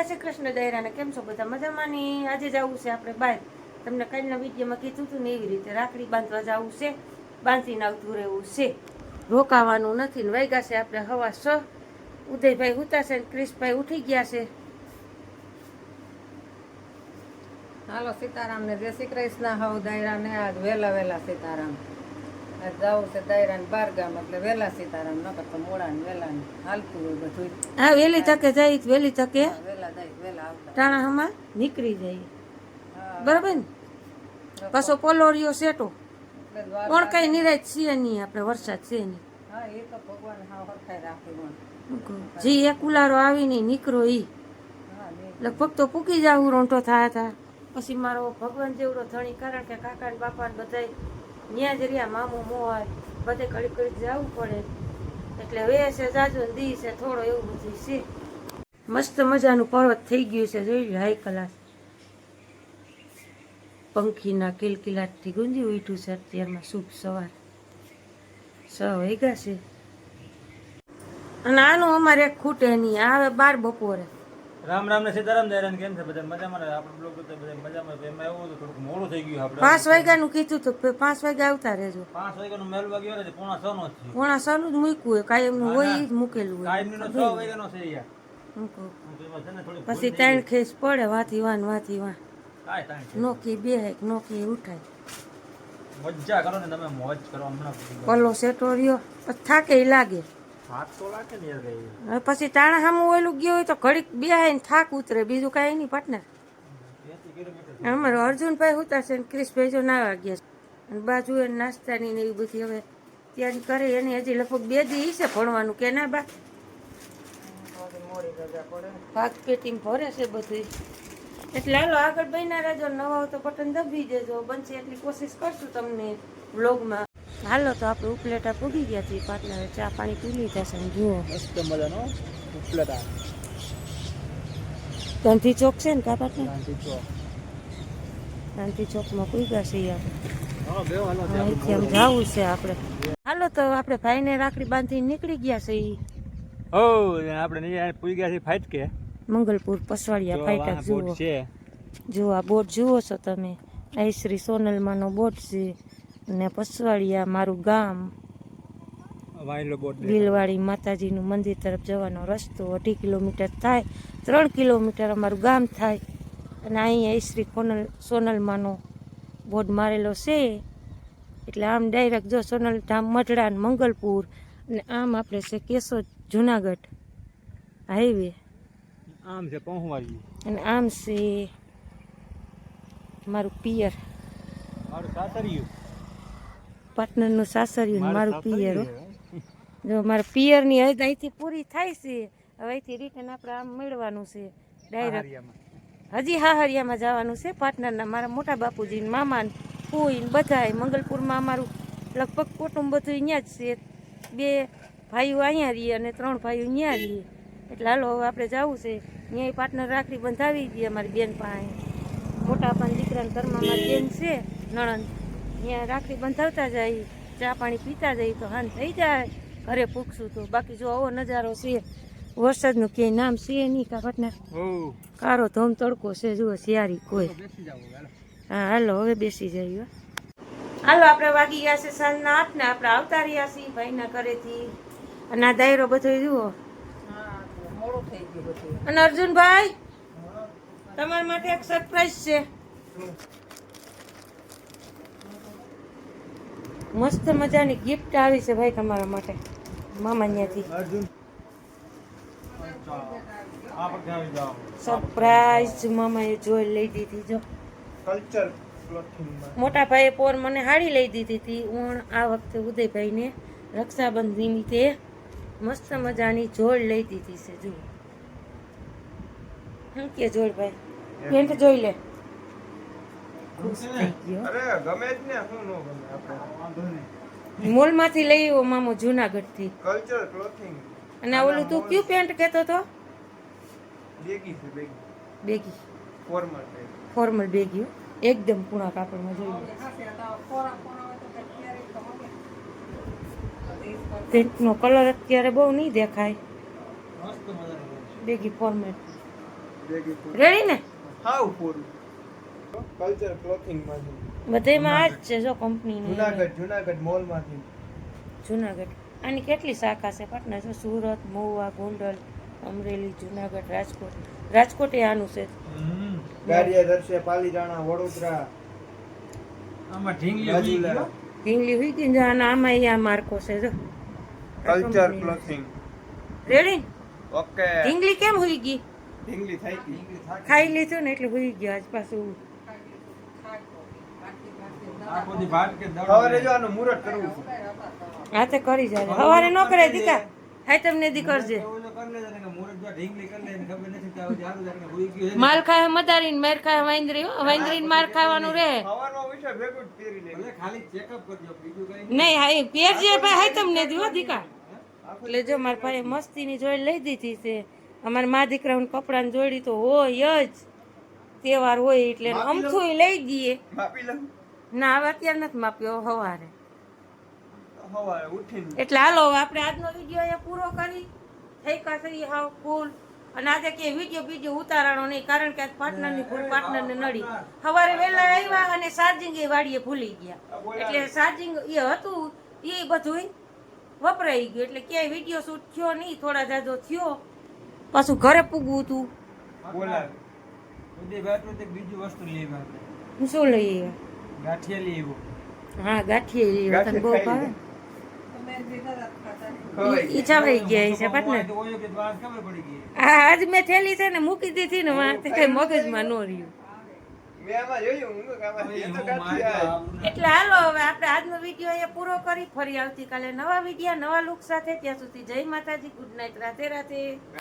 શ્રી કૃષ્ણ દયરાને કેમ છો બધા મજામાં ને? આજે જવું છે આપણે બહાર. તમને કાલના વિડીયોમાં કીધું હતું ને એવી રીતે રાખડી બાંધવા જવું છે, બાંધીને આવતું રહેવું છે, રોકાવાનું નથી. ને વાગ્યા છે આપણે હવા 6. ઉદયભાઈ ઉતારશે ને ક્રિશભાઈ ઉઠી ગયા છે. હાલો સીતારામ ને જય શ્રી કૃષ્ણ. હવ દાયરા ને આજ વેલા વેલા સીતારામ જવું છે દાયરા ને 12 ગામ એટલે વેલા સીતારામ, નકર તો મોડા ને વેલા ને હાલતું હોય બધું. હા, વેલી તકે જઈ, વેલી તકે વેલા જાય વેલા આવતા ટાણામાં નીકળી જાય, બરાબર ને? પાછો પોલોરિયો સેટો પણ કઈ નિરાશ છે નહીં, આપણે વરસાદ છે નહીં. હા, એ તો ભગવાન હાવ હરખાઈ રાખી. જી એક ઉલારો આવી નહીં નીકળો ઈ લગભગ તો પૂકી જાવું રોંટો થયા હતા. પછી મારો ભગવાન જેવડો ધણી, કારણ કે કાકા ને બાપા ને બધા ન્યા જ રહ્યા, મામું મોય બધે ઘડી ઘડી જવું પડે એટલે વે છે જાજુ ને દી છે થોડો, એવું બધું છે. મસ્ત મજાનું પર્વત થઈ ગયું છે, જોઈ લો. હાઈ ક્લાસ પંખીના કિલકિલાટથી ગુંજી ઉઠ્યું છે અત્યારમાં. શુભ સવાર 6 વાગ્યા છે. અને આનું અમારે એક ખૂટે નહીં, આવે 12 બપોરે. રામ રામ ને સીતારામ દયરાન કેમ છે બધા મજામાં? આપણે બ્લોગ તો બધા મજામાં. એમાં એવું હતું થોડુંક મોડું થઈ ગયું. આપણે 5 વાગ્યાનું કીધું તો 5 વાગ્યા આવતા રહેજો. 5 વાગ્યાનો મેલ વાગ્યો ને 5:45 નો જ છે. 5:45 નું જ મૂક્યું હોય, કાયમનું હોય ઈ જ મૂકેલું હોય. કાયમનો 6 વાગ્યાનો છે યાર. પછી 3 ખેસ પડે, વાથી વાન કાય તાણ છે. નોકી બે નોકી ઉઠાય, મજા કરો ને તમે, મોજ કરો. હમણાં પલો સેટો રહ્યો પછી થાકે લાગે. હાથ તો લાગે ને યાર કઈ. હવે પછી ટાણા સામું ઓલું ગયો હોય તો ઘડીક બેહાય ને થાક ઉતરે, બીજું કાંઈ નહીં પાર્ટનર. 80 કિલોમીટર અમારો અર્જુનભાઈ ઉતારશે ને ક્રિશભાઈ જો નાવા ગયા છે. અને બાજુ એ નાસ્તાની ને એવી બધી હવે તૈયારી કરે. એની હજી લગભગ 2 દી છે ભણવાનું, કે ના બા? મોડી રજા પડે. ભાગ પેટીમાં ભરે છે બધું. એટલે હાલો આગળ બન્યા રહેજો. નવા હોય તો બટન દબી દેજો, બનશે એટલી કોશિશ કરશું તમને વ્લોગમાં. હાલો તો આપણે ઉપલેટા પૂગી ગયા છીએ. પાર્ટનરે ચા પાણી પી લીધા છે ને જુઓ મસ્ત મજાનો ઉપલેટા ગાંધી ચોક છે ને કા પાર્ટનર? ગાંધી ચોક. ગાંધી ચોકમાં પૂગ્યા છીએ આપણે. હા બેવ હાલો અહીંથી આમ જવું છે આપણે. હાલો તો આપણે ભાઈને રાખડી બાંધીને નીકળી ગયા છે. ઓ આપણે નહીં પૂઈ ગયા છે ફાઈટ કે મંગલપુર પસવાડિયા ફાઈટક જુઓ. છે જો આ બોર્ડ જુઓ છો તમે, આ શ્રી સોનલમાનો બોર્ડ છે. અને પસવાડિયા મારું ગામ, વાયલો બોટ લીલવાડી માતાજીનું મંદિર તરફ જવાનો રસ્તો. 2.5 કિલોમીટર થાય, 3 કિલોમીટર અમારું ગામ થાય. અને અહીંયા શ્રી સોનલમાનો બોર્ડ મારેલો છે. એટલે આમ ડાયરેક્ટ જો સોનલ ધામ, મઢડા ને મંગલપુર, અને આમ આપણે છે કેશોદ જુનાગઢ હાઈવે. આમ છે પહોંચવાડી અને આમ છે મારું પિયર, મારું સાસરિયું, પાર્ટનરનું સાસરિયું ને મારું પિયર. જો મારા પિયરની અહીંથી પૂરી થાય છે. હવે અહીંથી રિટર્ન આપણે આમ મેળવાનું છે ડાયરેક્ટ. હજી હાહરિયામાં જવાનું છે પાર્ટનરના, મારા મોટા બાપુજી ને મામા ને ફૂઈ ને બધાય. મંગલપુરમાં અમારું લગભગ કુટુંબ બધું અહીંયા જ છે. 2 ભાઈઓ અહીંયા રહીએ અને 3 ભાઈઓ અહીંયા રહીએ. એટલે હાલો હવે આપણે જવું છે ત્યાં. પાર્ટનર રાખડી બંધાવી દઈએ અમારી બેન પાસે. મોટા પાન દીકરાના ઘરમાં મારી બેન છે નણંદ, ત્યાં રાખડી બંધાવતા જાય, ચા પાણી પીતા જાય તો હાન થઈ જાય. ઘરે પૂછશું તો બાકી જો આવો નજારો છે. વરસાદનું ક્યાંય નામ છે નહીં કા પાર્ટનર? કારો ધોમ તડકો છે, જુઓ શિયારી કોઈ. હા હાલો હવે બેસી જાય. હાલો આપણે વાગી ગયા છે સાંજના 8 ને આપણે આવતા રહ્યા છીએ ભાઈના ઘરેથી. અને આ દાયરો બધો જુઓ. મોડું થઈ ગયું બધું. અને અર્જુનભાઈ તમારા માટે એક સરપ્રાઈઝ છે. મસ્ત મજાની ગિફ્ટ આવી છે ભાઈ તમારા માટે મામા ત્યાંથી. સરપ્રાઈઝ મામાએ જોઈ લઈ દીધી. જો કલ્ચર મોટા ભાઈએ પોર મને હાડી લઈ દીધી હતી. હું આ વખતે ઉદયભાઈને રક્ષાબંધ નિમિત્તે મસ્ત મજાની જોડ લઈ દીધી છે. જુઓ શું કે જોડ ભાઈ, પેન્ટ જોઈ લે. ખુશ થઈ ગયો. અરે ગમે જ ને, શું નો ગમે આપણે. મોલમાંથી લઈ આવ્યો મામો જુનાગઢથી. Culture clothing. અને આ ઓલું તું કયું પેન્ટ કહેતો હતો? બેગી છે baggy. Baggy formal formal baggy, એકદમ પૂણા કાપડમાં જોઈ લે. પેન્ટનો કલર અત્યારે બહુ નહીં દેખાય. મસ્ત મજાનો બેગી ફોર્મેટ રેડી ને હાઉ પૂરું કલ્ચર ક્લોથિંગ માંથી બધામાં આ જ છે જો કંપનીની જુનાગઢ મોલ માંથી જુનાગઢ આની કેટલી શાખા છે પાટના જો સુરત મહુવા ગોંડલ અમરેલી જુનાગઢ રાજકોટ એ આનું છે ગારિયાધર છે પાલીતાણા વડોદરા આમાં ઢીંગલી ઉડી ગયો. ઢીંગલી હોય ગઈ ને આના આમાં આ માર્કો છે જો કલ્ચર ક્લોથિંગ રેડી ઓકે ઢીંગલી કેમ હોઈ ગઈ ઢીંગલી થઈ ગઈ ખાઈ લીધું ને એટલે હોઈ ગયો આજ પાછું આ બધી ભાત કે દડો હવે જો આનું મુહૂર્ત કરવું છે હા તે કરી જાય સવારે ન કરાય દીકા હા તમને દી કરજે એવું તો કરી લેજે ને કે મુરત જો ઢીંગલી કરી લે ને ખબર નથી કે આવું જાડું જાડું હોઈ ગયું છે. માલ ખાય મદારીને મેર ખાય વાંદરી હો વાંદરીને માર ખાવાનું રહે સવારમાં વિશે ભેગું જ પહેરી લે ભલે ખાલી ચેકઅપ કરજો બીજું કઈ નહીં હા પહેરજે ભાઈ હા તમને દીવો દીકા એટલે જો મારા ભાઈ મસ્તીની જોડી લઈ દીધી છે અમારા મા દીકરાઓને કપડાની જોડી તો હોય જ તહેવાર હોય એટલે અમથું લઈ દઈએ માપી લઉં ના હવે અત્યારે નથી માપ્યો સવારે સવારે ઉઠીને એટલે હાલો હવે આપણે આજનો વિડીયો અહીંયા પૂરો કરી થઈ કાસરી હાવ ફૂલ અને આજે કે વિડીયો ઉતારવાનો નહીં કારણ કે આજ પાર્ટનરની ફૂલ પાર્ટનરને નડી સવારે વહેલા આવ્યા અને ચાર્જિંગ એ વાડીએ ભૂલી ગયા એટલે ચાર્જિંગ એ હતું એ બધું વપરાઈ ગયું એટલે ક્યાંય વિડીયો શૂટ થયો નહીં થોડા જાજો થયો પાછું ઘરે પૂગવું હતું બોલાવે બધી વાત તો બીજું વસ્તુ લેવા હું શું લઈ આવ્યા ગાંઠિયા લેવો હા ગાંઠીએ લઈ આવ્યા તને બહુ ભાવે ઈ ચવાઈ ગયા છે પાર્ટનર તો ઓયો કે વાત ખબર પડી ગઈ હા આજ મેં થેલી છે ને મૂકી દીધી ને વાં તે કઈ મગજમાં ન રહ્યું મેં આમાં જોયું હું કે આમાં એ તો કાઠી એટલે હાલો હવે આપણે આજનો વિડીયો અહીંયા પૂરો કરી ફરી આવતીકાલે નવા વિડીયો નવા લુક સાથે ત્યાં સુધી જય માતાજી ગુડ નાઇટ રાધે રાધે